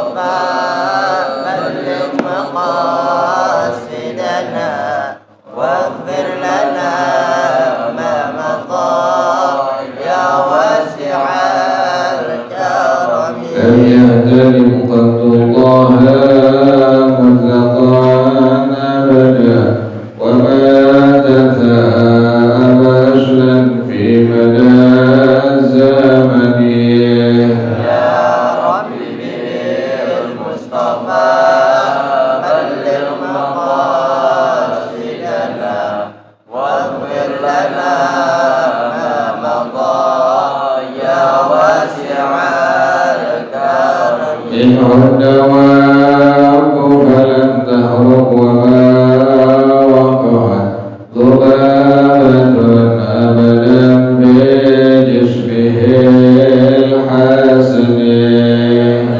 المصطفى بلغ مقاصدنا واغفر لنا ما مضى يا واسع الكرم. أن يهتدم قد الله مطلقا أبدا وما تثاءب أصلا في مدى الزمن. يا رب بالمصطفى بلغ مقاصدنا واغفر لنا ما مضى يا واسع الكرم. إن الدواب فلم تهرب وما وقعت ذبابة أبدا بجسمه الحسن.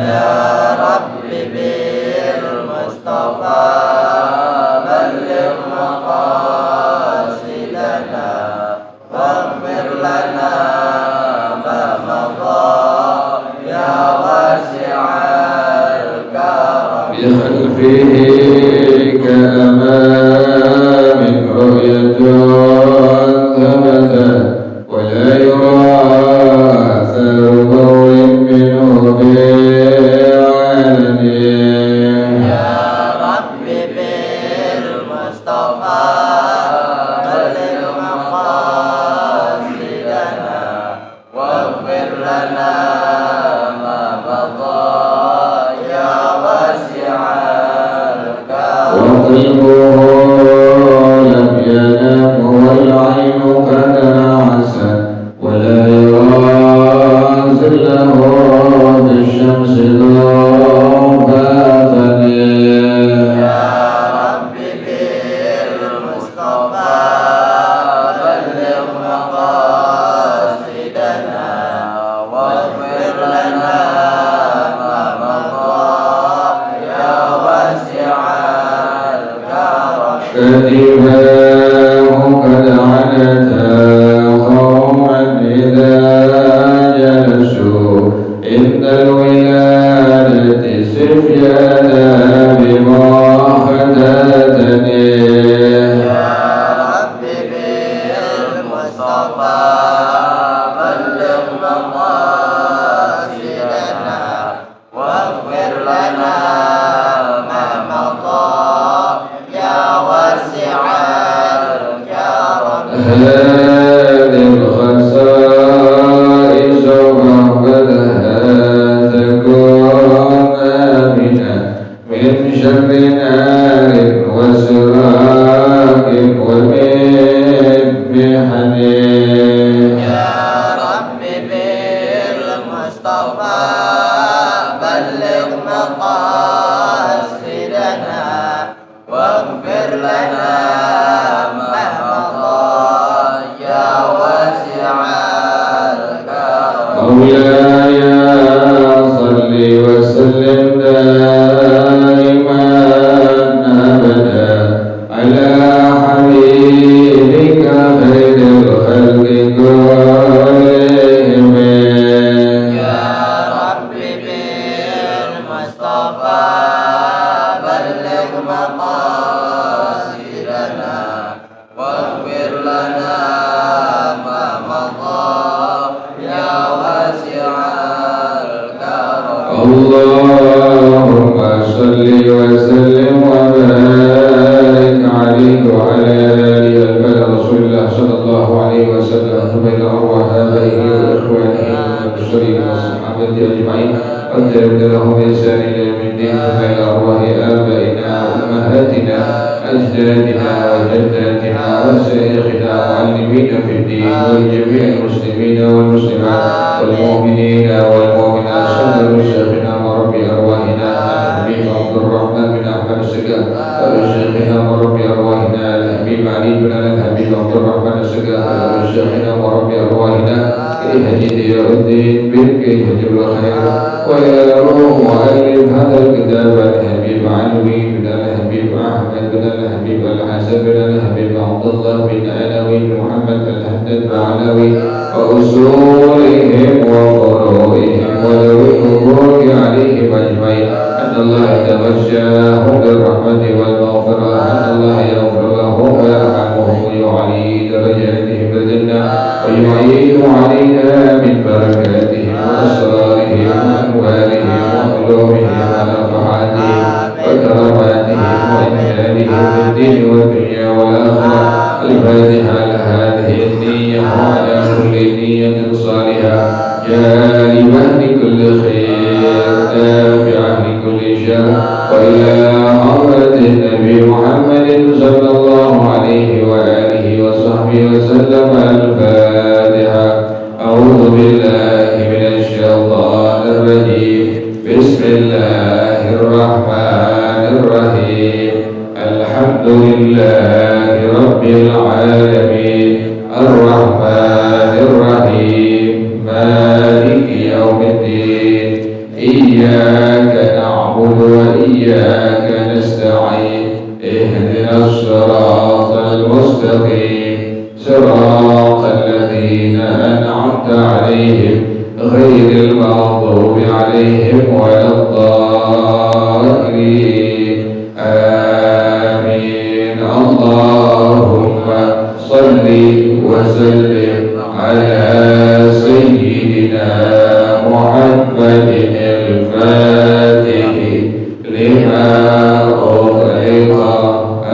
يا رب بالمصطفى بلغ مقاصدنا واغفر لنا ما مضى يا واسع الكرم. بخلفه كأمام رؤية ثبتت ولا يرى أثر ضوء منه بعلن. يا رب بالمصطفى بلغ مقاصدنا واغفر لنا ما مضى يا واسع الكرم. وقلبه لم ينم والعين قد عست ولا يرى ظله في الشمس ضعفا. يا رب بالمصطفى بلغ مقاصدنا واغفر لنا ما مضى يا واسع الكرم. كتباه قد عنتا قوما إذا جلسوا عند الولادة سفيانا بما خدتني. يا رب بالمصطفى بلغ مقاصدنا واغفر لنا ما مضى يا واسع الكرم. هذه الخصائص وحدها تكون آمنة من شر نار وسراق ومن محن. يا رب بالمصطفى بلغ مقاصدنا واغفر لنا ما مضى يا واسع الكرم. مولاي صل وسلم دائما أبدا على حبيبك خير الخلق كلهم. يا رب بالمصطفى بلغ مقاصدنا واغفر لنا ما مضى يا واسع الكرم. اللهم صل وسلم وبارك عليه وعلى آله البلد رسول الله صلى الله عليه وسلم ثم إلى أرواح آبائه وإخوانه والمبشرين والصحابة أجمعين قدر لهم بإحسان إلى يوم الدين ثم إلى أرواح آبائنا وأمهاتنا أجدادنا وجداتنا وشيخنا ومعلمينا في الدين ولجميع المسلمين والمسلمات والمؤمنين والمؤمنات صلى شيخنا وربي أرواحنا الحبيب عبد الرحمن بن أحمد السقاف وشيخنا وربي أرواحنا الحبيب علي بن الحبيب عبد الرحمن السقاف وشيخنا وربي أرواحنا كيهدي الدين بالكيهدي الخير وإلى روح مؤلف هذا الكتاب الحبيب علوي بن الحبيب أحمد بن الحبيب الحسن بن الحبيب عبد الله بن علوي محمد الحداد علوي وأصولهم وفروعهم وذوي الحقوق عليهم أجمعين. وترجاهم بالرحمة والمغفرة أن الله يغفر لهم ويرحمهم ويعلي درجاتهم بالجنة ويعيد علينا من بركاتهم وأسرارهم وأموالهم وعلومهم ونفحاتهم وكراماتهم وإنجالهم في الدين والدنيا والآخرة. الفاتحة لهذه النية وعلى كل نية صالحة جالبة لكل خير نافعة لكل شر وإلى حضرة النبي محمد صلى الله عليه وآله وصحبه وسلم. الفاتحة. أعوذ بالله من الشيطان الرجيم. بسم الله الرحمن الرحيم. الحمد لله رب العالمين الرحمن الرحيم مالك يوم الدين إياك نعبد وإياك نستعين اهدنا الصراط المستقيم صراط الذين أنعمت عليهم غير المغضوب عليهم ولا الضالين. آمين. اللهم صل وسلم على سيدنا محمد الفاتح لما أغلق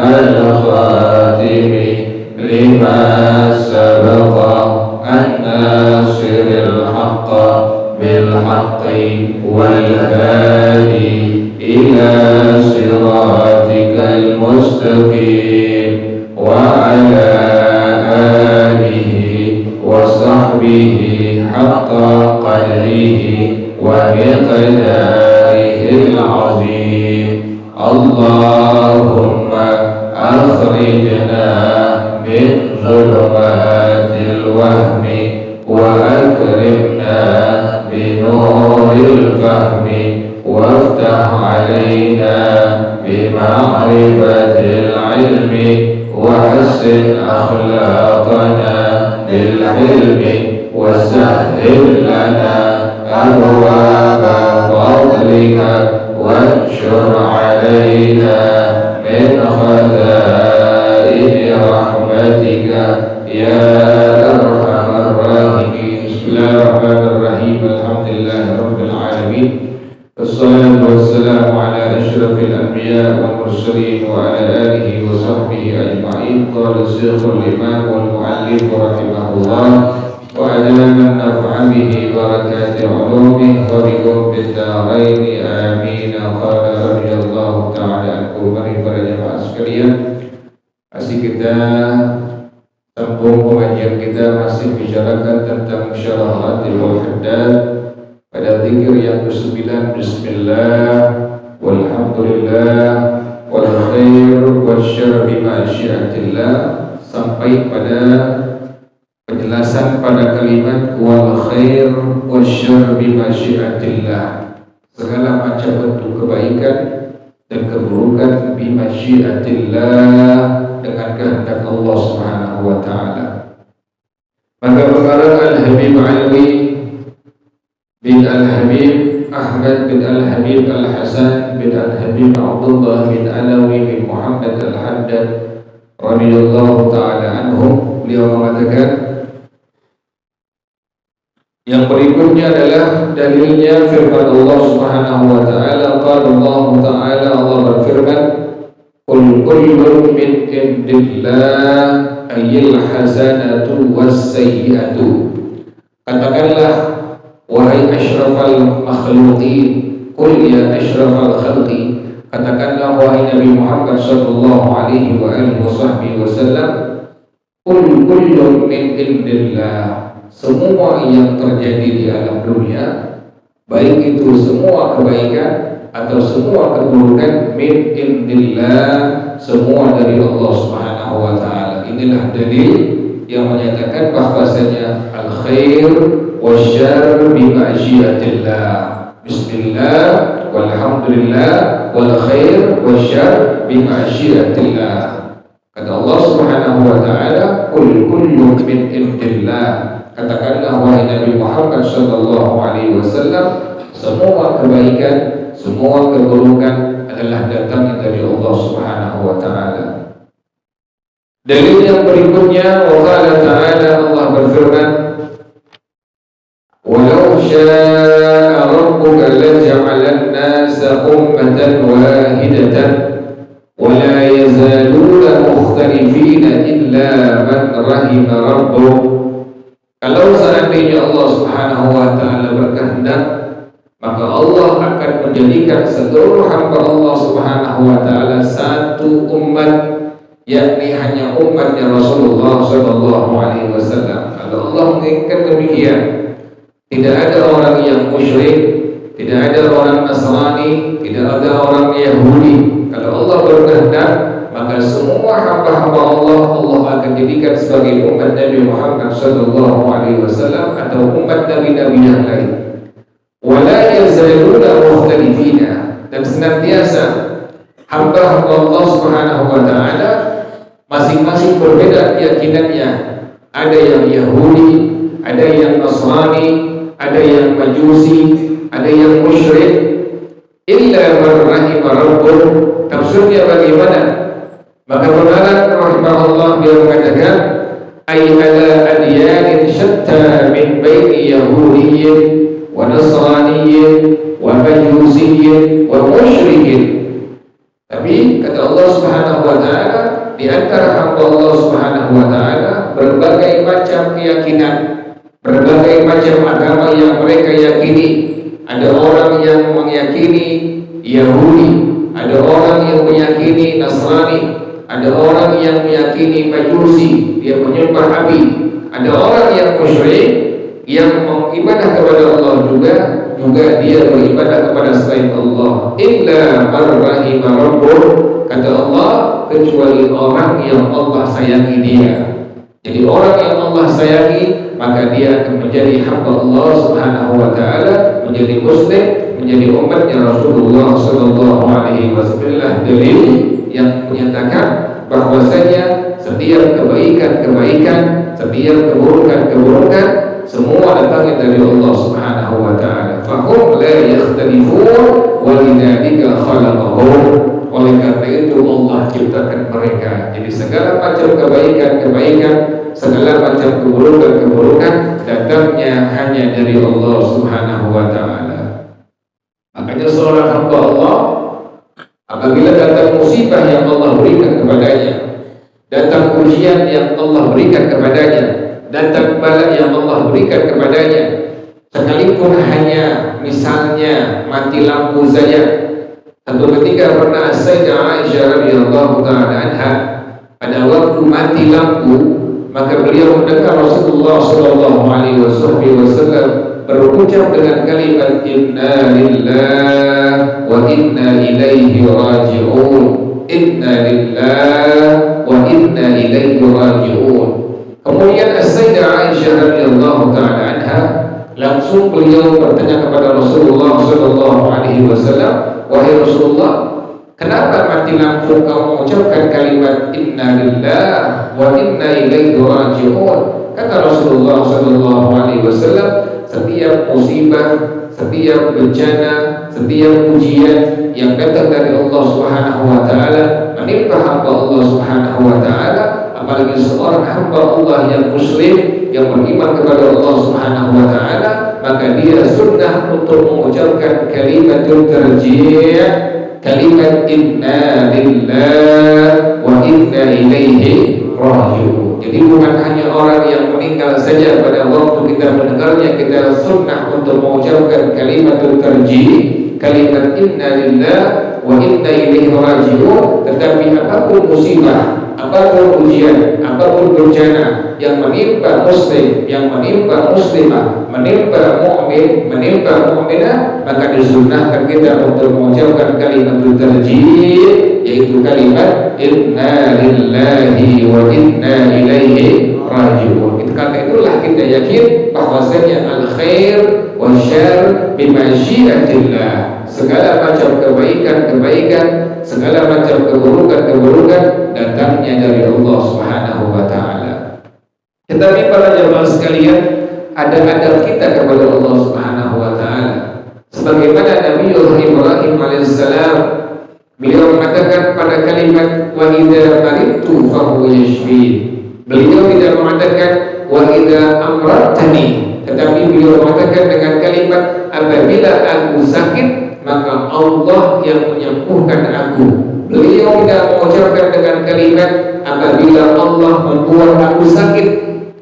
الخاتم لما سبق الناصر الحق بالحق والهادي إلى صراطك المستقيم وعلى آله وصحبه حق قدره ومقداره العظيم. اللهم أخرجنا من ظلمات الوهم وأكرمنا بنور الفهم وافتح علينا بمعرفة العلم وحسن أخلاقنا بالحلم وسهل لنا أبواب فضلك وانشر علينا من خزائن رحمتك يا أرحم الراحمين. بسم الله الرحمن الرحيم. الحمد لله رب العالمين والصلاة والسلام على أشرف الأنبياء والمرسلين وعلى آله وصحبه أجمعين. قال الشيخ الإمام والمؤلف رحمه الله وأدام النفع به بركات علومه وبكم بالدارين آمين. قال رضي الله تعالى عنكم. Mari para jemaah sekalian, masih kita sambung pengajian kita masih bicarakan tentang syarahatil muhaddad pada zikir yang ke-9. Bismillah walhamdulillah wal khair wasyarr bima syiatillah, sampai pada penjelasan pada kalimat wal khair wasyarr bima syiatillah, segala macam bentuk kebaikan dan keburukan bima syiatillah, dengan kehendak Allah Subhanahu wa taala. Maka pengarang Al-Habib Alwi bin Al-Habib Ahmad bin Al-Habib Al-Hasan bin Al-Habib Abdullah bin Alawi bin Muhammad Al-Haddad radhiyallahu ta'ala anhum, beliau mengatakan yang berikutnya adalah dalilnya firman Allah Subhanahu wa taala. Qala Allah taala, Allah berfirman, qul kullun min indillah ayyil hasanatu was-sayyi'atu. Katakanlah wahai asyrafal makhluqin, qul ya asyrafal khalqi, katakanlah wahai Nabi Muhammad sallallahu alaihi wa alihi wasallam, qul kullun min indillah, semua yang terjadi di alam dunia, baik itu semua kebaikan atau semua keburukan, min indillah, semua dari Allah Subhanahu wa taala. Inilah dalil yang menyatakan bahwasanya al khair wasyarr bi masyiatillah. Bismillah walhamdulillah wal khair wasyarr bi masyiatillah. Kata Allah Subhanahu wa taala, qul kullu min indillah, katakanlah wahai Nabi Muhammad sallallahu alaihi wasallam, semua kebaikan, semua keburukan adalah datangnya dari Allah Subhanahu wa taala. Dalil yang berikutnya, wa qala ta'ala, Allah berfirman, walau syaa rabbuka laja'alan nasa ummatan wahidatan wa la yazaluna mukhtalifina illa man rahima rabbuk. Kalau seandainya Allah Subhanahu wa taala berkehendak, maka Allah akan menjadikan seluruh hamba Allah Subhanahu wa taala satu umat, yakni hanya umatnya Rasulullah sallallahu alaihi wasallam. Kalau Allah menginginkan demikian, tidak ada orang yang musyrik, tidak ada orang Nasrani, tidak ada orang Yahudi. Kalau Allah berkehendak, maka semua hamba-hamba Allah akan jadikan sebagai umat Nabi Muhammad sallallahu alaihi wasallam atau umat nabi-nabi yang lain. Wala yazaluna mukhtalifina, dan senantiasa hamba-hamba Allah Subhanahu wa taala masing-masing berbeda keyakinannya. Ada yang Yahudi, ada yang Nasrani, ada yang Majusi, ada yang musyrik. Illa man rahima rabbuk. Tafsirnya bagaimana? Maka benar rahimahullah dia mengatakan, ay ala adyanin syatta min baini yahudiyyin wa nasraniyyin wa majusiyyin wa musyrikin. Tapi kata Allah Subhanahu wa taala, di antara hamba Allah Subhanahu wa taala berbagai macam keyakinan, berbagai macam agama yang mereka yakini. Ada orang yang meyakini Yahudi, ada orang yang meyakini Nasrani, ada orang yang meyakini Majusi, dia menyembah api, ada orang yang musyrik yang beribadah kepada Allah juga dia beribadah kepada selain Allah. Illa man rahima rabbuk, kata Allah, kecuali orang yang Allah sayangi dia. Jadi orang yang Allah sayangi, maka dia akan menjadi hamba Allah Subhanahu wa taala, menjadi muslim, menjadi umatnya Rasulullah sallallahu alaihi wasallam. Dalil yang menyatakan bahwasanya setiap kebaikan-kebaikan, setiap keburukan-keburukan semua datangnya dari Allah Subhanahu wa taala. Fahum la yakhtalifun wa lidzalika khalaqahum. Oleh karena itu Allah ciptakan mereka. Jadi segala macam kebaikan-kebaikan, segala macam keburukan-keburukan datangnya hanya dari Allah Subhanahu wa taala. Makanya seorang hamba Allah, apabila datang musibah yang Allah berikan kepadanya, datang ujian yang Allah berikan kepadanya, datang bala yang Allah berikan kepadanya, sekalipun hanya misalnya mati lampu saja. Satu ketika pernah Sayyidah Aisyah radhiyallahu taala anha, pada waktu mati lampu, maka beliau mendengar Rasulullah sallallahu alaihi wasallam berucap dengan kalimat inna lillahi wa inna ilaihi raji'un. Inna lillahi wa inna ilaihi raji'un. Kemudian Sayyidah Aisyah radhiyallahu taala anha langsung beliau bertanya kepada Rasulullah sallallahu alaihi wasallam, wahai Rasulullah, kenapa mati lampu kamu mengucapkan kalimat inna lillahi wa inna ilaihi raji'un? Kata Rasulullah sallallahu alaihi wasallam, setiap musibah, setiap bencana, setiap ujian yang datang dari Allah Subhanahu wa taala menimpa hamba Allah Subhanahu wa taala, apalagi seorang hamba Allah yang muslim, yang beriman kepada Allah Subhanahu wa taala, maka dia sunnah untuk mengucapkan kalimatul tarjih, kalimat inna lillahi wa inna ilaihi raji'un. Jadi bukan hanya orang yang meninggal saja pada waktu kita mendengarnya kita sunnah untuk mengucapkan kalimatul tarjih, kalimat inna lillahi wa inna ilaihi raji'un, tetapi apapun musibah, apapun ujian, apapun bencana yang menimpa muslim, yang menimpa muslimah, menimpa mukmin, menimpa mukminah, maka disunnahkan kita untuk mengucapkan kalimat tarjih, yaitu kalimat inna lillahi wa inna ilaihi raji'un. Karena itulah kita yakin bahwasanya al-khair wa syarr bimasyiatillah. Segala macam kebaikan-kebaikan, segala macam keburukan-keburukan datangnya dari Allah Subhanahu wa taala. Tetapi para jemaah sekalian, ada adab kita kepada Allah Subhanahu wa taala. Sebagaimana Nabi Ibrahim alaihissalam Beliau mengatakan pada kalimat wa idza maridtu fa huwa yashfi. Beliau tidak mengatakan wa idza amradtani, tetapi beliau mengatakan dengan kalimat apabila aku sakit maka Allah yang menyembuhkan aku. Beliau tidak mengucapkan dengan kalimat apabila Allah membuat aku sakit.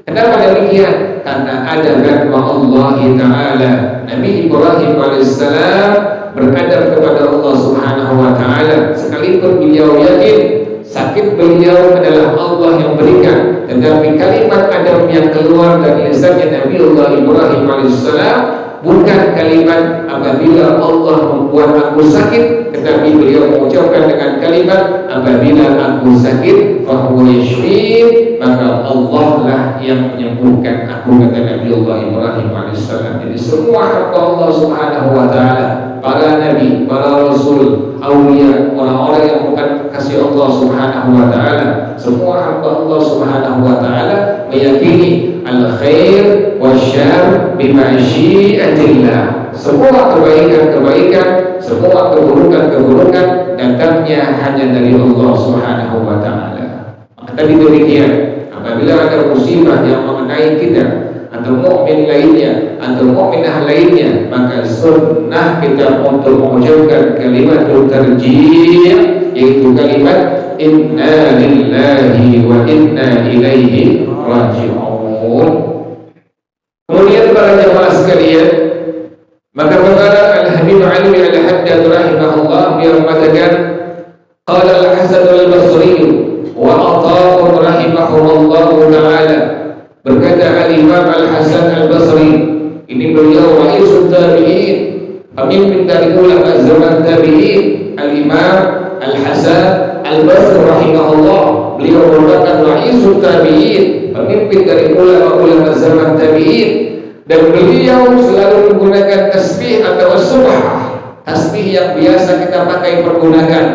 Kenapa demikian? Karena ada rahmat Allah Ta'ala. Nabi Ibrahim alaihissalam beradab kepada Allah Subhanahu wa Ta'ala, sekalipun beliau yakin sakit beliau adalah Allah yang berikan, tetapi kalimat adab yang keluar dari lisannya Nabi Allah Ibrahim alaihissalam bukan kalimat apabila Allah membuat aku sakit, tetapi beliau mengucapkan dengan kalimat apabila aku sakit fahuwa yashfi, maka Allah lah yang menyembuhkan aku, kata Nabi Allah Ibrahim alaihissalam. Jadi semua hamba Allah Subhanahu wa Ta'ala, para nabi, para rasul, awliya, orang-orang yang bukan kasih Allah Subhanahu wa Ta'ala, semua hamba Allah Subhanahu wa Ta'ala meyakini al-khair wa syarr bimasyiatillah. Semua kebaikan-kebaikan, semua keburukan-keburukan datangnya hanya dari Allah Subhanahu wa Ta'ala. Maka tadi demikian, apabila ada musibah yang mengenai kita atau mukmin lainnya atau mukminah lainnya, maka sunnah kita untuk mengucapkan kalimat tarjih, yaitu kalimat inna lillahi wa inna ilaihi raji'un. Kemudian para jamaah sekalian, maka berkata Al-Habib Ali Al-Haddad rahimahullah, dia mengatakan qala Al-Hasan Al-Basri wa Ata'un rahimahullah ta'ala. Berkata Al-Imam Al-Hasan Al-Basri, ini beliau ra'isul tabi'in, pemimpin dari ulama zaman tabi'in. Al-Imam Al-Hasan Al-Basri rahimahullah, beliau merupakan ra'isul tabi'in, pemimpin dari ulama-ulama zaman tabi'in. Dan beliau selalu menggunakan tasbih atau subhah, tasbih yang biasa kita pakai pergunakan,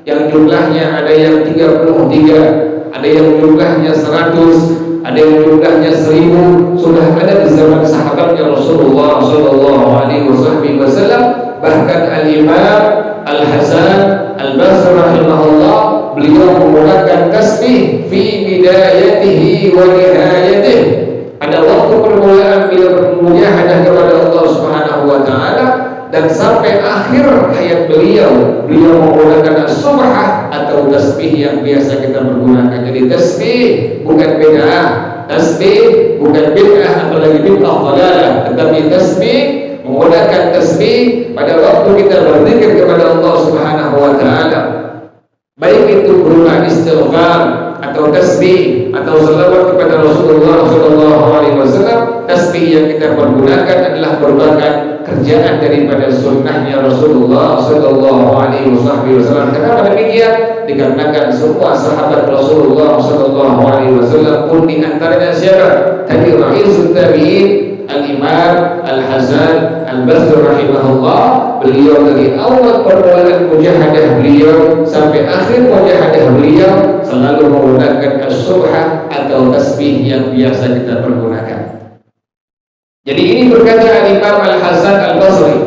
yang jumlahnya ada yang 33, ada yang jumlahnya 100, ada yang jumlahnya 1000, sudah ada di zaman sahabatnya Rasulullah sallallahu alaihi wasallam. Bahkan Al-Imam Al-Hasan Al-Basri rahimahullah, beliau menggunakan tasbih fi bidayatihi wa nihayatihi. Pada waktu permulaan beliau bermujahadah kepada Allah Subhanahu wa Ta'ala, dan sampai akhir hayat beliau menggunakan subhah atau tasbih yang biasa kita pergunakan. Jadi tasbih bukan bid'ah, tasbih bukan bid'ah, apalagi bid'ah dhalalah, tetapi tasbih, menggunakan tasbih pada waktu kita berzikir kepada Allah Subhanahu wa Ta'ala, baik itu berupa istighfar atau tasbih atau salawat kepada Rasulullah sallallahu alaihi wasallam. Tasbih yang kita pergunakan adalah merupakan kerjaan daripada sunnahnya Rasulullah sallallahu alaihi wasallam. Kenapa demikian? Dikarenakan semua sahabat Rasulullah sallallahu alaihi wasallam pun di antaranya siapa? Tadi ra'isul tabi'in Al-Imam Al-Hasan Al-Basri rahimahullah, beliau dari awal permulaan mujahadah beliau sampai akhir mujahadah beliau selalu menggunakan as-subhah atau tasbih yang biasa kita pergunakan. Jadi ini berkata Al-Imam Al-Hasan Al-Basri.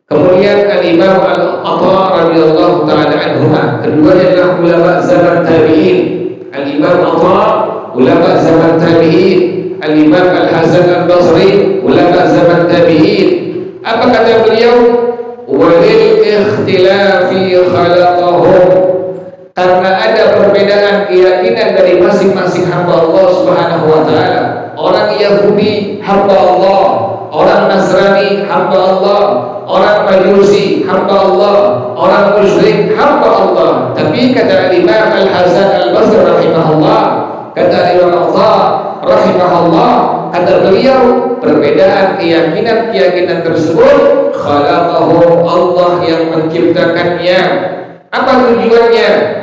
Kemudian Al-Imam Al-Ata radhiyallahu ta'ala anhuma, keduanya adalah ulama zaman tabi'in. Al-Imam Ata ulama zaman tabi'in, Al-Imam Al-Hasan Al-Basri ulama zaman tabi'in. Apa kata beliau? Walil ikhtilafi khalaqahum, karena ada perbedaan keyakinan dari masing-masing hamba Allah Subhanahu wa Ta'ala. Orang Yahudi hamba Allah, orang Nasrani hamba Allah, orang Majusi hamba Allah, orang musyrik hamba Allah. Tapi kata Imam Al-Hasan Al-Basri rahimahullah, kata Imam Allah rahimahullah, kata beliau, perbedaan keyakinan tersebut khalaqahum, Allah yang menciptakannya. Apa tujuannya?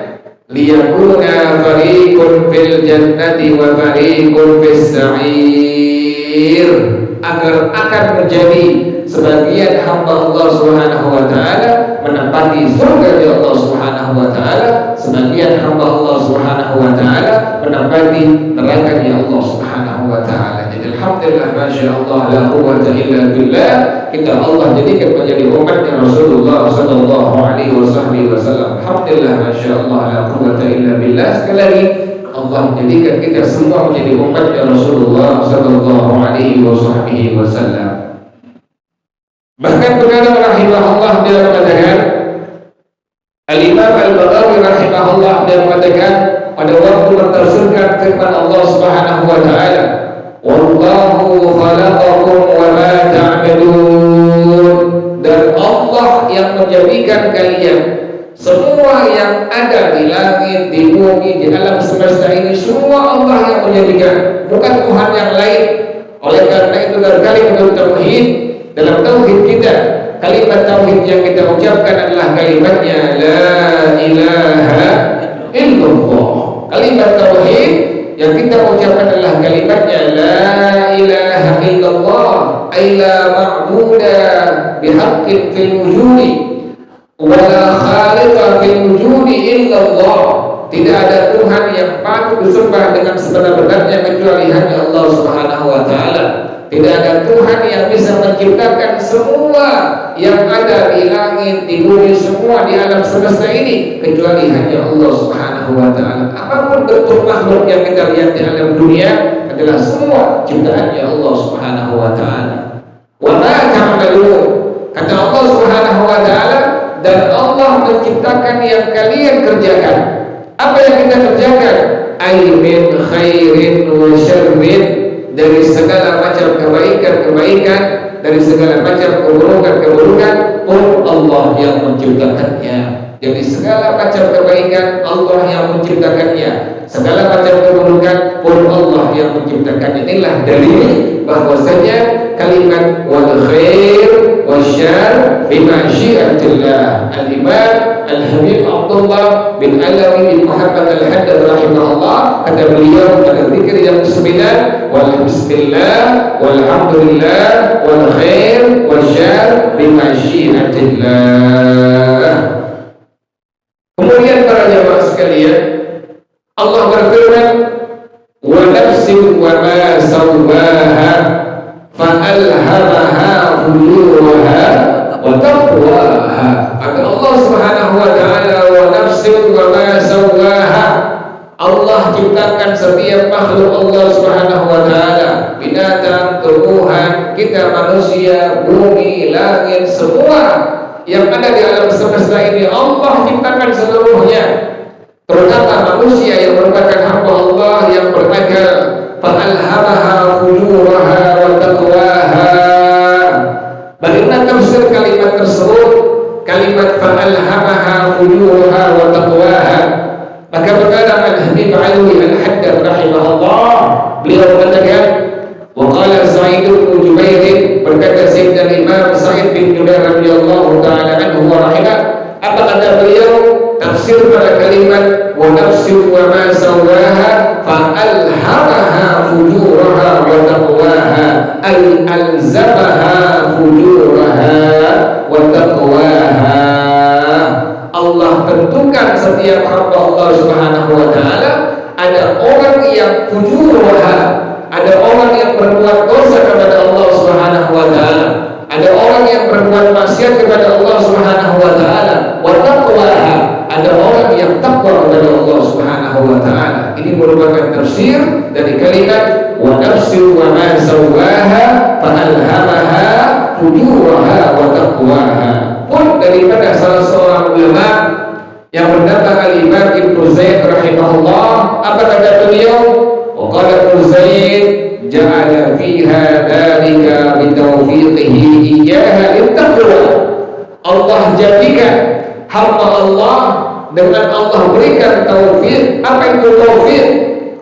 Liyakuna fariqun fil jannati wa fariqun fis sa'ir, agar akan menjadi sebagian hamba Allah Subhanahu wa taala menempati surga Allah Subhanahu wa taala, sebagian hamba Allah Subhanahu wa taala menempati neraka Allah Subhanahu wa taala. Jadi alhamdulillah masyaallah la quwwata illa billah, kita Allah jadikan menjadi umatnya Rasulullah sallallahu alaihi wasallam. Alhamdulillah masyaallah la quwwata illa billah. Sekali lagi Allah jadikan kita semua menjadi umatnya Rasulullah sallallahu alaihi wasallam. Bahkan benar rahimahullah dia mengatakan, Al-Imam Al-Baghawi rahimahullah dia mengatakan pada waktu bertafsirkan firman Allah Subhanahu wa taala, "Wallahu khalaqakum wa ma ta'malun." Dan Allah yang menjadikan kalian, semua yang ada di langit, di bumi, di alam semesta ini semua Allah yang menjadikan, bukan Tuhan yang lain. Oleh karena itu berkali menurut tauhid, dalam tauhid kita, kalimat tauhid yang kita ucapkan adalah kalimatnya la ilaha illallah. Kalimat tauhid yang kita ucapkan adalah kalimatnya la ilaha illallah, ay la ma'buda bihaqqin fil wujudi wa la khaliqa fil wujudi illallah. Tidak ada Tuhan yang patut disembah dengan sebenar-benarnya kecuali hanya Allah Subhanahu wa taala. Tidak ada Tuhan yang bisa menciptakan semua yang ada di langit, di bumi, semua di alam semesta ini kecuali hanya Allah Subhanahu wa taala. Apapun bentuk makhluk yang kita lihat di alam dunia adalah semua ciptaannya Allah Subhanahu wa taala. Wa ma ta'malun, kata Allah Subhanahu wa taala, dan Allah menciptakan yang kalian kerjakan. Apa yang kita kerjakan? Ay min khairin wa syarrin, dari segala macam kebaikan-kebaikan, dari segala macam keburukan-keburukan pun Allah yang menciptakannya. Jadi segala macam kebaikan Allah yang menciptakannya, segala macam keburukan pun Allah yang menciptakannya. Inilah dalil bahwasanya kalimat wal khair wasyarr bimasyiatillah. Al-Imam Al-Habib Abdullah bin Alawi bin Muhammad Al-Haddad rahimahullah, kata beliau pada zikir yang ke-9, wal bismillah walhamdulillah wal khair wasyarr bimasyiatillah. Kemudian para jamaah sekalian, Allah berfirman, wa nafsin wa ma sawwaha fa'alhamaha fujuraha wa taqwaha. Maka Allah Subhanahu wa taala, wa nafsin wa ma sawwaha, Allah ciptakan setiap makhluk Allah Subhanahu wa taala, binatang, tumbuhan, kita manusia, bumi, langit, semua yang ada di alam semesta ini Allah ciptakan seluruhnya. Terutama manusia yang merupakan hamba Allah yang berakal, fa'alhamaha fujuraha wa taqwaha. Bagaimana tafsir kalimat tersebut? Kalimat fa'alhamaha fujuraha wa taqwaha. Maka berkata Al-Habib Alwi Al-Haddad rahimahullah, beliau mengatakan, wa qala Sa'id bin Jubair, berkata Sayyidina Imam Sa'id bin Jubair radhiyallahu ta'ala anhu wa rahimah, apa kata beliau? Tafsir pada kalimat wa nafsin wa ma sawwaha fa'alhamaha fujuraha wa taqwaha, ay alzamaha fujuraha wa taqwaha. Allah tentukan setiap hamba Allah Subhanahu wa taala, ada orang yang fujuraha, ada orang yang berbuat dosa kepada Allah Subhanahu wa taala, ada orang yang berbuat maksiat kepada Allah Subhanahu wa taala, wa taqwaha, ada orang yang takwa kepada Allah Subhanahu wa taala. Ini merupakan tafsir dari kalimat wa nafsin wa ma sawwaha fa'alhamaha fujuraha wa taqwaha. Pun daripada salah seorang ulama yang bernama Al-Imam Ibnu Zaid rahimahullah, apa kata beliau? Wa qala Ibnu Zaid, ja'ala fiha dzalika bi taufiqihi iyyaha littaqwa. Allah jadikan hamba Allah dengan Allah berikan taufik. Apa itu taufik?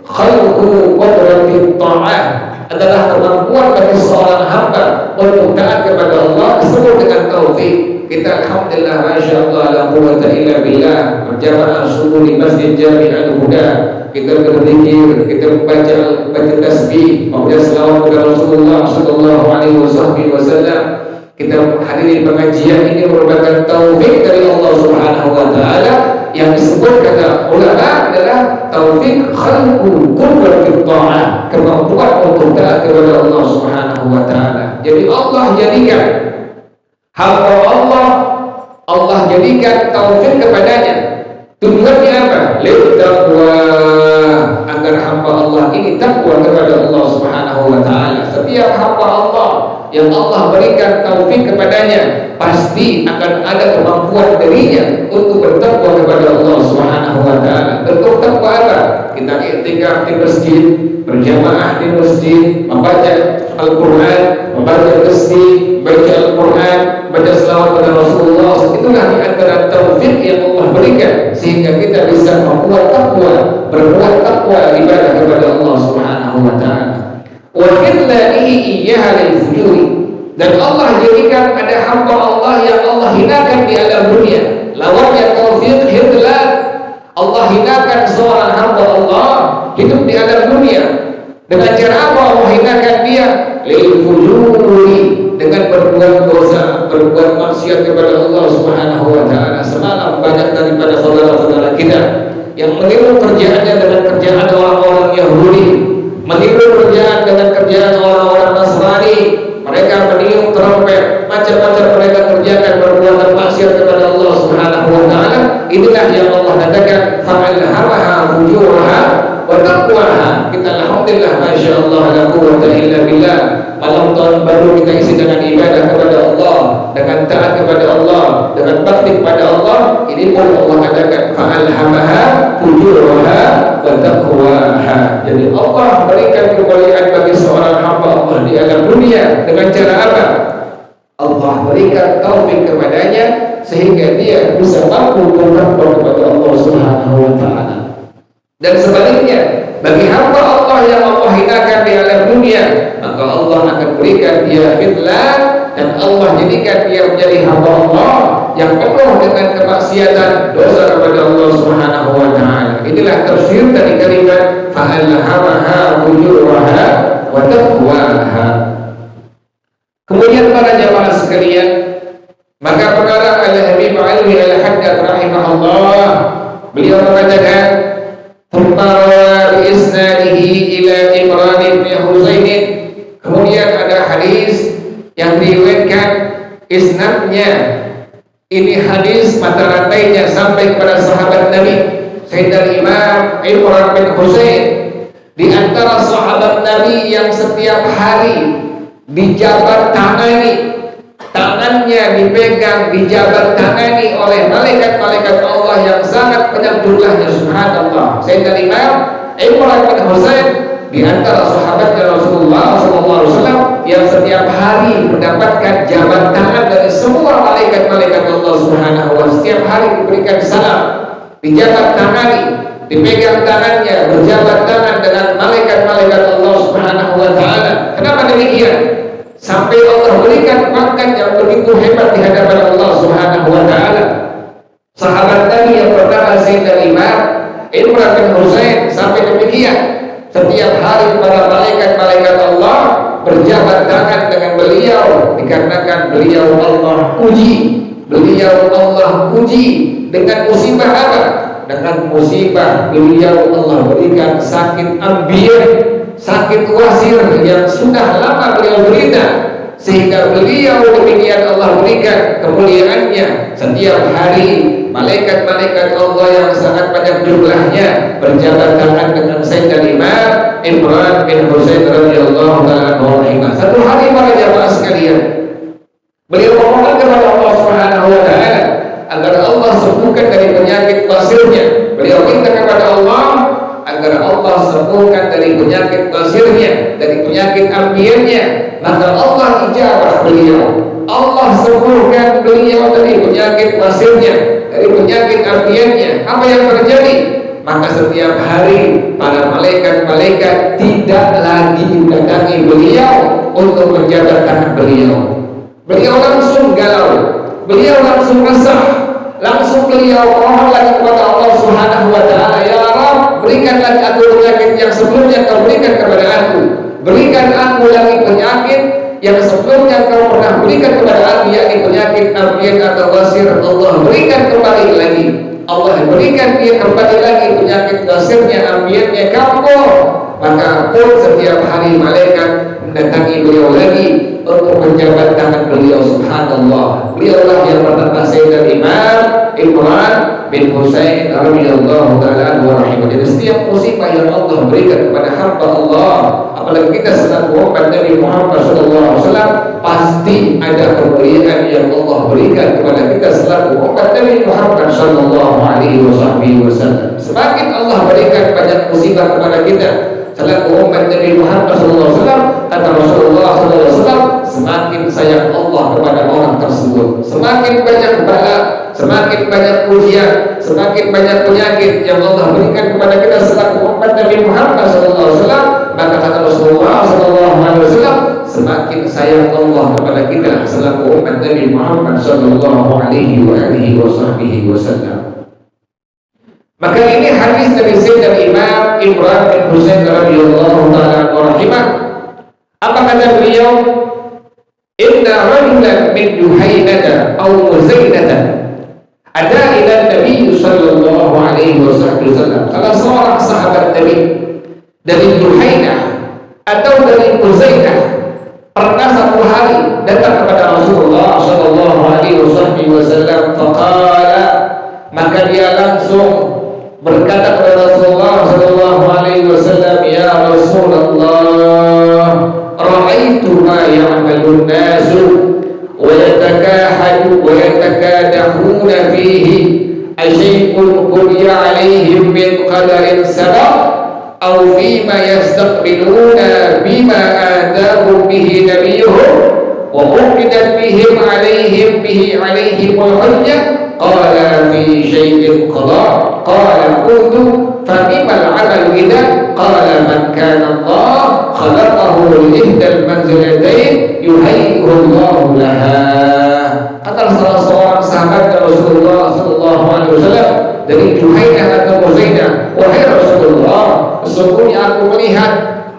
Khalqu qudratit ta'ah, adalah kemampuan bagi seorang hamba untuk taat kepada Allah disebut dengan taufik. Kita alhamdulillah masyaallah la quwwata illa billah berjamaah subuh di Masjid Jami' Al-Huda, kita berzikir, kita membaca tasbih, membaca selawat kepada Rasulullah sallallahu alaihi wasallam, kita hadiri pengajian ini merupakan taufik dari Allah Subhanahu wa taala yang disebut kata ulama adalah taufik khalqu qudratit ta'ah, kemampuan untuk taat kepada Allah Subhanahu wa taala. Jadi Allah jadikan hamba Allah jadikan taufik kepadanya. Tujuannya apa? Littaqwa, agar hamba Allah ini takwa kepada Allah Subhanahu wa taala. Setiap hamba Allah yang Allah berikan taufik kepadanya, pasti akan ada kemampuan darinya untuk bertakwa kepada Allah Subhanahu wa taala. Bentuk takwa apa? Kita i'tikaf di masjid, berjamaah di masjid, membaca Al-Qur'an, membaca tasbih, baca Al-Qur'an, baca selawat kepada Rasulullah. Itulah di antara taufik yang Allah berikan sehingga kita bisa membuat takwa, berbuat takwa ibadah kepada Allah Subhanahu wa taala. Wa khidlanihi iyyaha lil fujuri, dan Allah jadikan ada hamba Allah yang Allah hinakan di alam dunia. Lawannya taufik khidlan, Allah hinakan seorang hamba Allah hidup di alam dunia. Dengan cara apa Allah hinakan dia? Lil fujuri, dengan berbuat dosa, berbuat maksiat kepada Allah Subhanahu wa taala. Semalam banyak daripada saudara-saudara kita yang meniru kerjaannya dengan kerjaan orang-orang Yahudi, meniru kerjaan dengan kerjaan orang-orang Nasrani. Mereka meniup trompet, macam-macam mereka kerjakan perbuatan maksiat kepada Allah Subhanahu wa taala. Inilah yang Allah katakan fa'alhamaha fujuraha wa taqwaha. Kita alhamdulillah masyaallah la quwwata illa billah. Malam tahun baru kita isi dengan ibadah kepada Allah, dengan taat kepada Allah, dengan bakti kepada Allah. Ini pun Allah katakan fa'alhamaha fujuraha wa taqwaha. Jadi Allah berikan kemuliaan bagi seorang hamba Allah di alam dunia dengan cara apa? Allah berikan taufik kepadanya sehingga dia bisa mampu bertakwa kepada Allah Subhanahu wa taala. Dan sebaliknya, bagi hamba Allah yang Allah hinakan di alam dunia, maka Allah akan berikan dia khidlan, dan Allah jadikan dia menjadi hamba Allah yang penuh dengan kemaksiatan, dosa kepada Allah Subhanahu wa taala. Inilah tafsir dari kalimat fa'alhamaha fujuraha wa taqwaha. Kemudian para jamaah sekalian, maka perkara Al-Habib Alwi Al-Haddad rahimahullah, beliau mengatakan Tumara bi'isnadihi ila Imran bin Husain. Kemudian ada hadis yang diriwayatkan isnadnya, ini hadis mata rantainya sampai kepada sahabat Nabi Sayyidina Imam Imran bin Husain, di antara sahabat Nabi yang setiap hari dijabat tangani, tangannya dipegang, dijabat tangani oleh malaikat-malaikat Allah yang sangat banyak jumlahnya, subhanallah. Sayyidina Imam Imran bin Husain di antara sahabatnya Rasulullah SAW yang setiap hari mendapatkan jabat tangan dari semua malaikat-malaikat Allah Subhanahu wa taala. Setiap hari diberikan salam, dijabat tangani, dipegang tangannya, berjabat tangan dengan malaikat-malaikat Allah Subhanahu wa taala. Kenapa demikian? Sampai Allah berikan pangkat yang begitu hebat di hadapan Allah Subhanahu wa taala. Sahabat Nabi yang pertama Sayyidina Imam Imran bin Husain sampai demikian, setiap hari para malaikat-malaikat Allah berjabat tangan dengan beliau dikarenakan beliau Allah puji. Beliau Allah puji dengan musibah apa? Dengan musibah beliau Allah berikan sakit ambiar, sakit wasir yang sudah lama beliau berita, sehingga beliau demikian Allah berikan kemuliaannya. Setiap hari malaikat-malaikat Allah yang sangat banyak jumlahnya berjabat tangan dengan Sayyidina Imam Imran bin Husain radhiyallahu ta'ala anhu. Satu hari para jamaah sekalian, beliau memohon kepada Allah Subhanahu wa taala agar Allah sembuhkan dari penyakit basirnya. Beliau minta kepada Allah agar Allah sembuhkan dari penyakit basirnya, dari penyakit ambiarnya. Maka Allah ijabah beliau, Allah sembuhkan beliau dari penyakit basirnya, dari penyakit ambiarnya. Apa yang terjadi? Maka setiap hari para malaikat-malaikat tidak lagi mendatangi beliau untuk menjabat tangan beliau. Beliau langsung galau, beliau langsung resah, langsung beliau mohon lagi kepada Allah Subhanahu wa taala, ya Rabb, berikan lagi aku penyakit yang sebelumnya kau berikan kepada aku, berikan aku lagi penyakit yang sebelumnya kau pernah berikan kepada Abi yakni penyakit Abi atau wasir, Allah berikan kembali lagi. Allah berikan dia kembali lagi penyakit wasirnya Abi kamu. Maka pun setiap hari malaikat mendatangi beliau lagi untuk menjabat tangan beliau. Subhanallah, beliaulah yang berkata Sayyidina Imam Imran bin Husain radhiyallahu taala anhu rahimah. Jadi setiap musibah yang Allah berikan kepada hamba Allah, apalagi kita selaku umat Nabi Muhammad SAW, pasti ada kemuliaan yang Allah berikan kepada kita selaku umat Nabi Muhammad SAW. Semakin Allah berikan banyak musibah kepada kita selaku umat Nabi Muhammad SAW, kata Rasulullah SAW, semakin sayang Allah kepada orang tersebut. Semakin banyak bala, semakin banyak ujian, semakin banyak penyakit yang Allah berikan kepada kita selaku umat Nabi Muhammad SAW, maka kata Rasulullah SAW, semakin sayang Allah kepada kita selaku umat Nabi Muhammad SAW. Maka ini hadis dari Sayyidina Imam Imran bin Husain radhiyallahu taala rahimah. Apa kata beliau? Inna rajulan min Juhainata aw Muzainata ada ila Nabi sallallahu alaihi wasallam. Salah seorang sahabat Nabi dari Juhainah atau dari Muzainah pernah satu hari datang kepada Rasulullah sallallahu alaihi wasallam. Faqala, maka dia langsung berkata kepada Rasulullah sallallahu alaihi wasallam, ya Rasulullah, ra'aitu ma ya'malun nasu wa yatakadahuna fihi asyai'un quriya alaihim min qadarin sabaq aw fima yastaqbiluna bima adahu bihi nabiyuhum wa uqidat bihim alaihim al-hujjah. Qala fi syai'in qada. Qala qultu fabimal amalu idza? Qala man kana Allah khalaqahu li ihdal manzilatayn yuhayyihu Allah laha. Kata salah seorang sahabat Rasulullah sallallahu alaihi wasallam dari Juhainah atau Muzainah, wahai Rasulullah, sesungguhnya aku melihat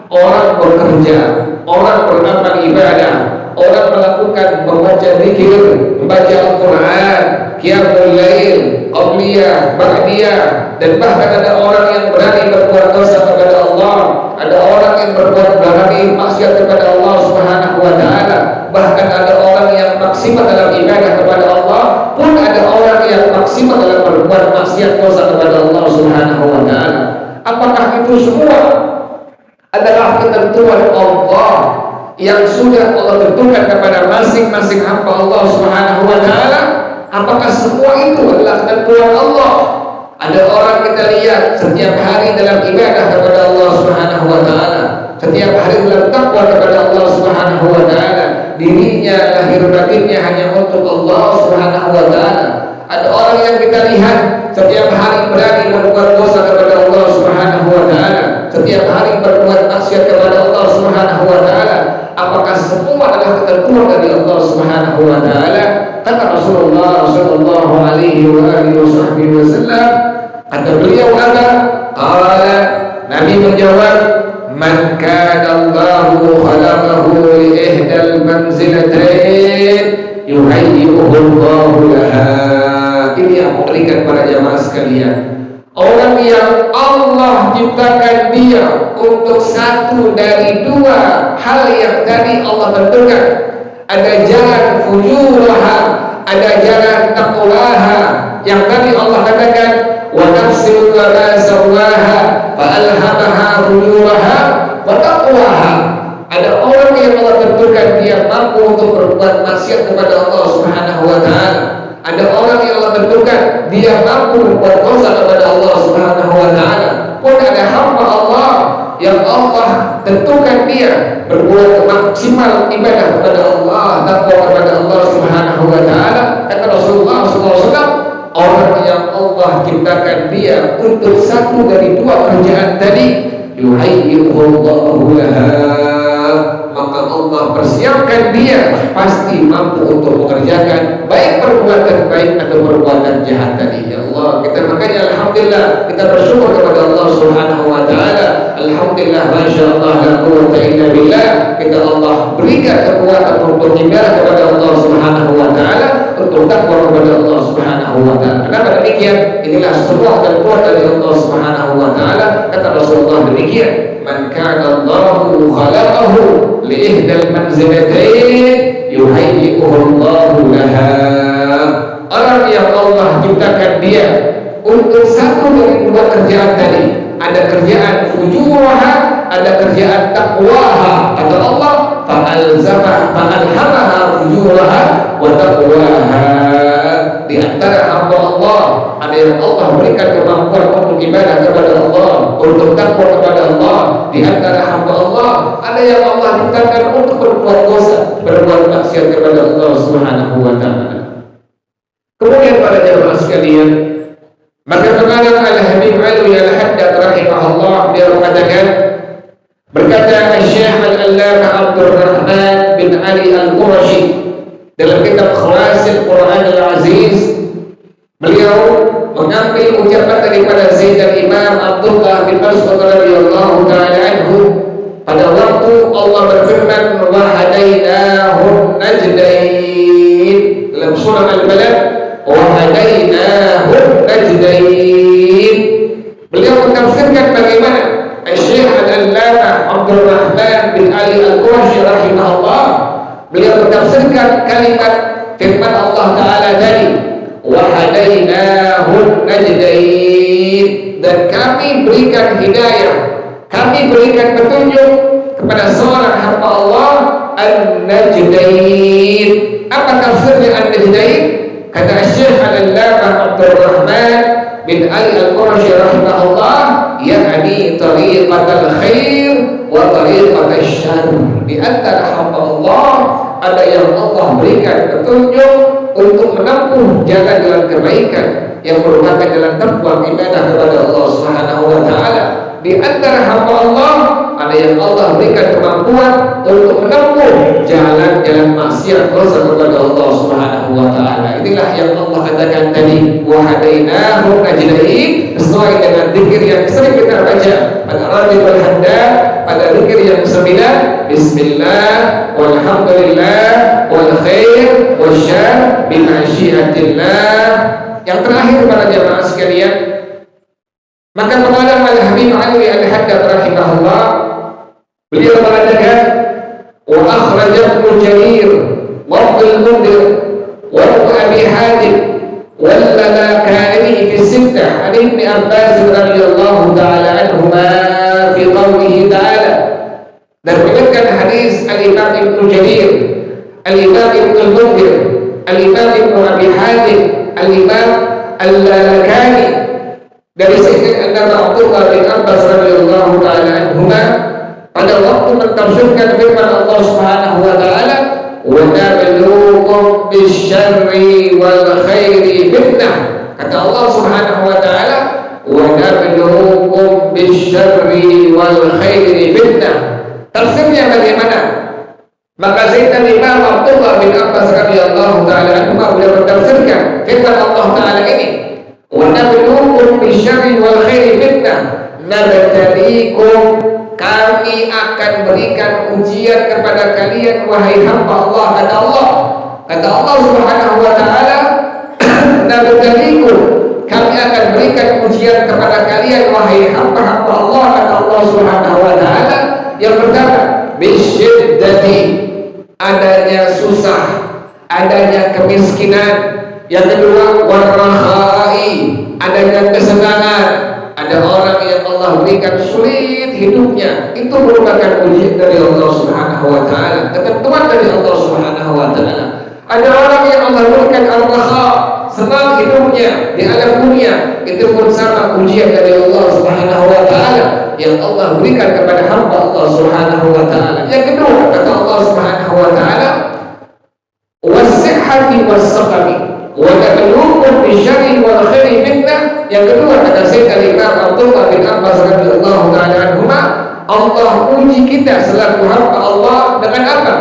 orang bekerja, orang beramal ibadah, orang melakukan membaca zikir, membaca Al-Quran, qiyamul lail, qabliyah, ba'diyah, dan bahkan ada orang yang berani berbuat dosa kepada Allah, ada orang yang berani maksiat kepada Allah Subhanahu wa taala, bahkan ada orang yang maksimal dalam ibadah kepada Allah, pun ada orang yang maksimal dalam berbuat maksiat dosa kepada Allah Subhanahu wa taala. Apakah itu semua adalah ketentuan Allah yang sudah Allah tentukan kepada masing-masing hamba Allah Subhanahu wa taala? Apakah semua itu adalah ketentuan Allah? Ada orang kita lihat setiap hari dalam ibadah kepada Allah Subhanahu wa taala, setiap hari dalam takwa kepada Allah Subhanahu wa taala, dirinya lahir batinnya hanya untuk Allah Subhanahu wa taala. Ada orang yang kita lihat setiap hari berani berbuat dosa kepada Allah Subhanahu wa taala, setiap hari berbuat maksiat kepada Allah Subhanahu wa taala. Apakah semua adalah ketentuan dari Allah Subhanahu wa taala? Kata Rasulullah sallallahu alaihi wasallam, kata beliau apa? Qala, Nabi menjawab, man kana Allahu khalaqahu li ihdal manzilatayn yuhayyi'uhu Allahu laha. Ini yang memberikan para jamaah sekalian, orang yang Allah ciptakan dia untuk satu dari dua hal yang tadi Allah tentukan. Ada jalan fujuraha, ada jalan taqwaha, yang tadi Allah katakan wa nafsin wa ma sawaha fa alhamaha fujuraha wa taqwaha. Ada orang yang Allah tentukan dia mampu untuk berbuat maksiat kepada Allah Subhanahu wa taala. Ada orang yang Allah tentukan dia mampu berbuat dosa kepada Allah Subhanahu wa taala. Pun ada hamba Allah yang Allah tentukan dia berbuat maksimal ibadah kepada Allah, takwa kepada Allah Subhanahu wa taala. Kata Rasulullah SAW, orang yang Allah ciptakan dia untuk satu dari dua kerjaan tadi, yuhayyi'uhu Allahu laha, maka Allah persiapkan dia pasti mampu untuk mengerjakan baik perbuatan perbuatan baik atau perbuatan jahat tadi. Ya Allah, kita makanya alhamdulillah kita bersyukur kepada Allah Subhanahu wa taala. Alhamdulillah, masyaallah, la quwwata illa billah. Kita Allah berikan kekuatan untuk ibadah kepada Allah Subhanahu wa taala, untuk takwa kepada Allah Subhanahu wa taala. Kenapa demikian? Inilah sebuah kekuatan dari Allah Subhanahu wa taala. Kata Rasulullah demikian, man kana Allahu khalaqahu li ihdal manzilatayn yuhayyi'uhu Allahu laha. Orang yang Allah ciptakan dia untuk satu dari dua kerjaan tadi. Ada kerjaan fujuraha, ada kerjaan taqwaha. Kata Allah, fa'alhamaha fujuraha wa taqwaha. Di antara hamba Allah ada yang Allah berikan kemampuan untuk ibadah kepada Allah, untuk takwa kepada Allah. Di antara hamba Allah ada yang Allah ciptakan untuk berbuat dosa, berbuat maksiat kepada Allah Subhanahu wa taala. Kemudian para jemaah sekalian, maka mengalah Al-Habib Alwi Al-Haddad rahimahullah, dia mengatakan, berkata Syekh Al-Allamah Abdul Rahman bin Ali Al-Qurashi dalam kitab Khawasil Quran Al-Aziz, beliau mengambil ucapan daripada Zaid al-Imam Abdullah bin Mas'ud radhiyallahu ta'ala anhu pada waktu Allah berfirman, wa hadainahu najdain, dalam surah Al-Balad, wa hadainahu najdain. Beliau mentafsirkan bagaimana Syekh Al-Allamah Abdul Rahman bin Ali Al-Qurashi rahimahullah, beliau mentafsirkan kalimat firman Allah Ta'ala tadi, wa hadainahu najdain, dan kami berikan hidayah, kami berikan petunjuk kepada seorang hamba Allah an-najdain. Apa tafsirnya an-najdain? Kata Syekh Al-Allamah Abdul Rahman bin Ali Al-Qurashi rahimahullah, yakni tariqatul khair wa tariqatul syarr. Di antara hamba Allah ada yang Allah berikan petunjuk untuk menempuh jalan-jalan kebaikan yang merupakan jalan takwa ibadah kepada Allah Subhanahu wa taala. Di antara hamba Allah ada yang Allah berikan kemampuan untuk menempuh jalan-jalan maksiat dosa kepada Allah Subhanahu wa taala. Inilah yang Allah katakan tadi, wa hadainahu najdain, sesuai dengan zikir yang sering kita baca pada Rajab al-Haddad, pada zikir yang 9, bismillah walhamdulillah wal khair wasyarr bi masyiatillah. Yang terakhir para jemaah sekalian, maka pengalam Al-Habib Alwi Al-Haddad rahimahullah, beliau mengatakan, wa akhraja Ibnu Jarir wa Ibnu Mundhir wa Ibnu Abi Hatim wal Lalakani fi sittah an Ibnu Abbas radhiyallahu ta'ala anhuma fi qawlihi ta'ala. Dan menyebutkan hadis Al-Imam Ibnu Jarir, Al-Imam Ibnu Mundhir, Al-Imam Ibnu Abi Hatim, Al-Imam Al-Lalakani dari Sayyidina Abdullah bin Abbas radhiyallahu ta'ala anhuma pada waktu mentafsirkan firman Allah Subhanahu wa taala, wa nabluukum bisyarri wal khairi fitnah. Kata Allah Subhanahu wa taala, wa nabluukum bisyarri wal khairi fitnah. Tafsirnya bagaimana? Maka Sayyidina Imam Abdullah bin Abbas radhiyallahu ta'ala anhuma beliau mentafsirkan firman Allah taala ini, wa nabluukum bisyarri wal khairi fitnah, nabtaliikum, kami akan berikan ujian kepada kalian wahai hamba Allah. Kata Allah Subhanahu wa taala, nabtaliikum, kami akan berikan ujian kepada kalian wahai hamba-hamba Allah. Kata Allah Subhanahu wa taala, yang pertama bisyiddati, adanya susah, adanya kemiskinan. Yang kedua warahai, adanya kesenangan. Ada orang yang Allah berikan sulit hidupnya, itu merupakan ujian dari Allah Subhanahu wa taala, ketentuan dari Allah Subhanahu wa taala. Ada orang yang Allah berikan al-raha, senang hidupnya di alam dunia, itu pun sama ujian dari Allah Subhanahu wa taala yang Allah berikan kepada hamba Allah Subhanahu wa taala. Yang kedua, kata Allah Subhanahu wa taala, was-sihhati was-saqami wa nabluukum bisyarri wal khairi fitnah. Yang kedua, kata Sayyidina Imam Abdullah bin Abbas radhiyallahu ta'ala anhuma, Allah uji kita selaku hamba Allah dengan apa?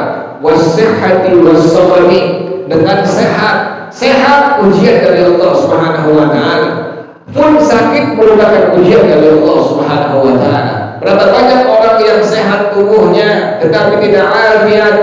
Was-sihhati was-saqami, dengan sehat Sehat ujian dari Allah Subhanahu wa taala. Pun sakit merupakan ujian dari Allah Subhanahu wa taala. Berapa banyak orang yang sehat tubuhnya tetapi tidak afiat,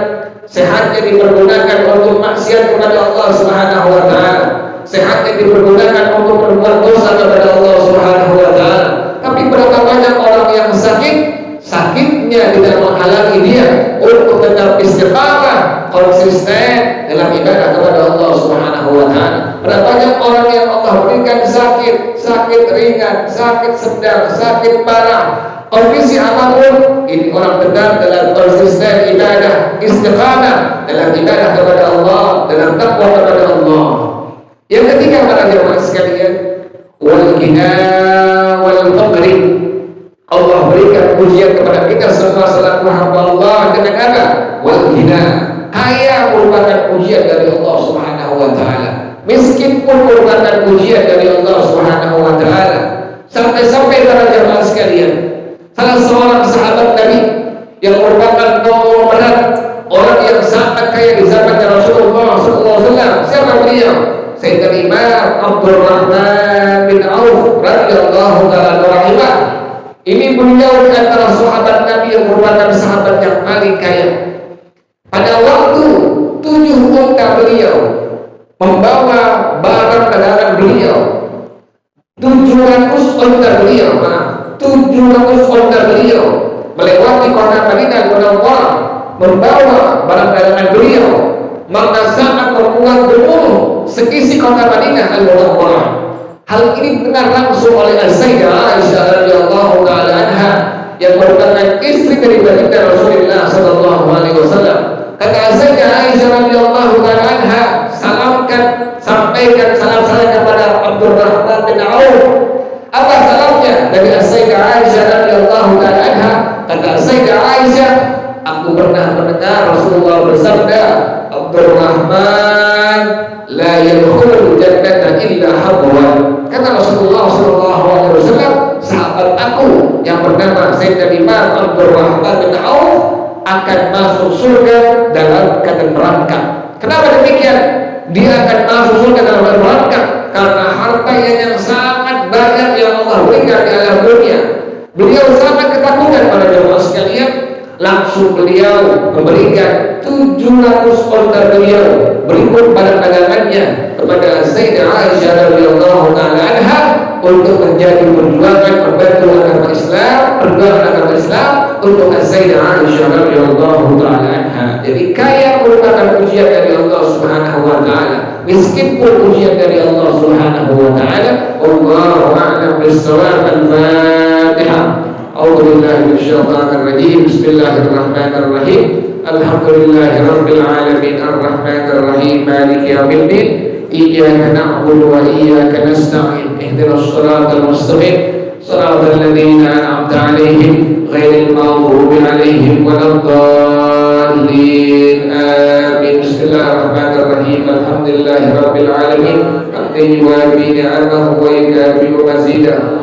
sehatnya dipergunakan untuk maksiat kepada Allah Subhanahu wa taala. Sehatnya dipergunakan untuk berbuat dosa kepada Allah Subhanahu wa taala. Tapi berapa banyak orang yang sakitnya tidak menghalangi dia untuk tetap istiqamah, konsisten dalam ibadah kepada Allah Subhanahu wa taala. Berapa banyak orang yang Allah berikan sakit ringan, sakit sedang, sakit parah, kondisi apapun, ini orang tetap dalam konsisten ibadah, istiqamah dalam ibadah kepada Allah, dalam takwa kepada Allah. Yang ketiga para jemaah sekalian, wal ghina wal faqri. Allah berikan ujian kepada kita semua selaku hamba Allah dengan apa? Wal ghina. Kaya merupakan ujian dari Allah Subhanahu wa taala. Miskin pun merupakan ujian dari Allah Subhanahu wa taala. Sampai-sampai para jemaah sekalian, salah seorang sahabat Nabi yang merupakan nomor berat, orang yang sangat kaya di zaman Rasulullah SAW. Siapa beliau? Sayyidina Imam Abdurrahman bin Auf radhiyallahu ta'ala anhu. Ini beliau di antara sahabat Nabi yang merupakan sahabat yang paling kaya. Pada waktu 7 unta beliau membawa barang dagangan beliau, 700 unta beliau, 700 unta beliau melewati kota Madinah Munawwarah membawa barang dagangan beliau, maka sangat membuat gemuruh sekisi kota Madinah Al-Munawwarah. Hal ini benar langsung oleh Sayyidah Aisyah radhiyallahu taala anha yang merupakan istri dari baginda Rasulullah sallallahu alaihi wasallam. Kata Sayyidah Aisyah radhiyallahu taala anha, sampaikan salam saya kepada Abdurrahman bin Auf. Apa salamnya dari Sayyidah Aisyah radhiyallahu taala anha? Kata Sayyidah Aisyah, aku pernah mendengar Rasulullah bersabda, Abdurrahman la yadkhulul jannata illa habwan. Kata Rasulullah sallallahu alaihi wasallam, sahabat aku yang bernama Sayyidina Imam Abdurrahman bin Auf akan masuk surga dalam keadaan merangkak. Kenapa demikian? Dia akan masuk surga dalam keadaan merangkak karena hartanya yang sangat banyak yang Allah berikan di alam dunia. Beliau sangat ketakutan pada jemaah sekalian. Langsung beliau memberikan 700 onta beliau berikut pada dagangannya kepada Sayyidah Aisyah radhiyallahu taala anha untuk menjadi perjuangan membantu agama Islam, perjuangan agama Islam untuk Sayyidah Aisyah radhiyallahu taala anha. Jadi kaya merupakan ujian dari Allah Subhanahu wa taala, miskin pun ujian dari Allah Subhanahu wa taala. Wallahu a'lam bis-shawab. Al-Fatihah. أعوذ بالله من الشيطان الرجيم. بسم الله الرحمن الرحيم. الحمد لله رب العالمين الرحمن الرحيم مالك يوم الدين. إياك نعبد وإياك نستعين. اهدنا الصراط المستقيم صراط الذين أنعمت عليهم غير المغضوب عليهم ولا الضالين. آمين. بسم الله الرحمن الرحيم. الحمد لله رب العالمين حمدا يوافي نعمه ويكافئ مزيده.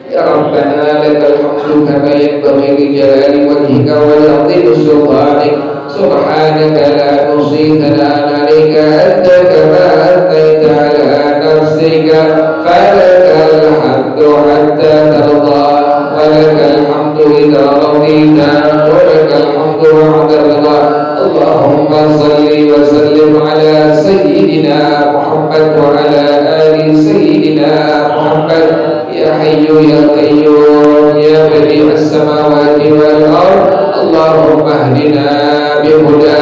Ya Rabbana lakal hamdu kama yanbaghi li jalali wajhika wa li 'azimi sultanik. Subhanaka la nuhsi thana'an 'alaika anta kama athaita 'ala nafsika. Falakal hamdu hatta tarda wa lakal hamdu idza radita wa lakal hamdu 'inda ridha. Allahumma salli wa sallim ala sayyidina Muhammad wa ala ali sayyidina Muhammad. Ya Hayyu ya Qayyum ya Badi'us samawati wal ard. Allahumma hdina bihuda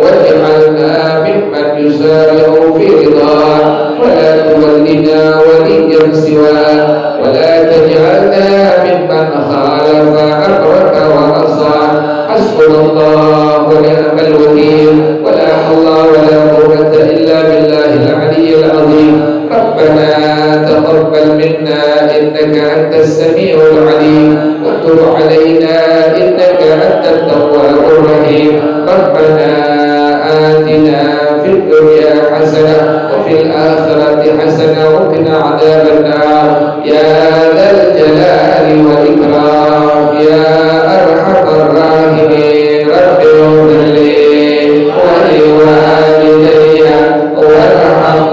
waj'alna mimman yusari'u fi ridha wa la tuwallina waliyyan siwa wa la taj'alna mimman khalafa amraka wa asa. Hasbunallahu wa ni'mal wakeel wa la hawla wa la quwwata illa billahil aliyyil azim. Rabbana taqabbal minna إنك أنت السميع العليم وتب علينا إنك أنت التواب الرحيم. ربنا آتنا في الدنيا حسنة وفي الآخرة حسنة وقنا عذاب النار. يا ذا الجلال والإكرام يا أرحم الراحمين. رب اغفر لي ولوالدي وارحم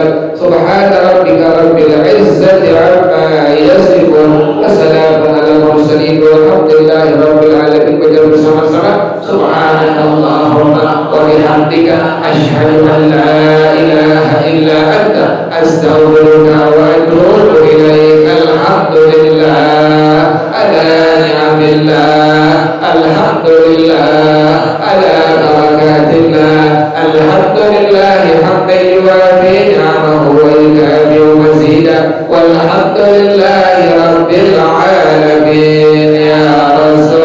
wasallam. Subhana rabbika rabbil izzati amma yasifun, wassalamun ala mursalin, walhamdulillahi rabbil alamin. Baca bersama-sama subhanallahumma wa bihamdika asyhadu an la ilaha illa anta astaghfiruka wa atubu ilaik. Alhamdulillah ala ni'amillah, alhamdulillah ala barakatillah, alhamdulillah hamdan yuwafi ni'amahu wa yukafi mazidah, walhamdulillahi rabbil alamin. Ya Rasulullah,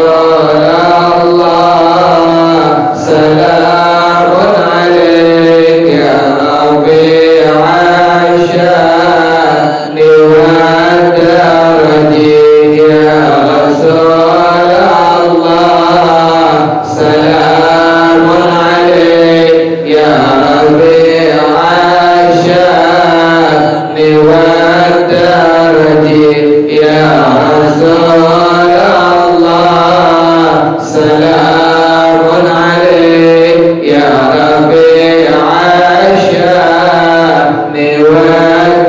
salamun alaik ya Rabi'a sya'ni wa daraji. Ya Rasulullah, salamun alaik ya Rabi'a sya'ni wa daraji. Ya Rasulullah, salamun alaik ya Rabi'a sya'ni wa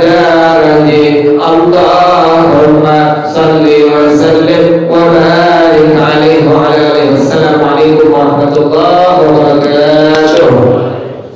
daraji. Allahumma salli wa sallim wa barik alaihi wa ala alihi. Wassalamualaikum warahmatullahi wabarakatuh.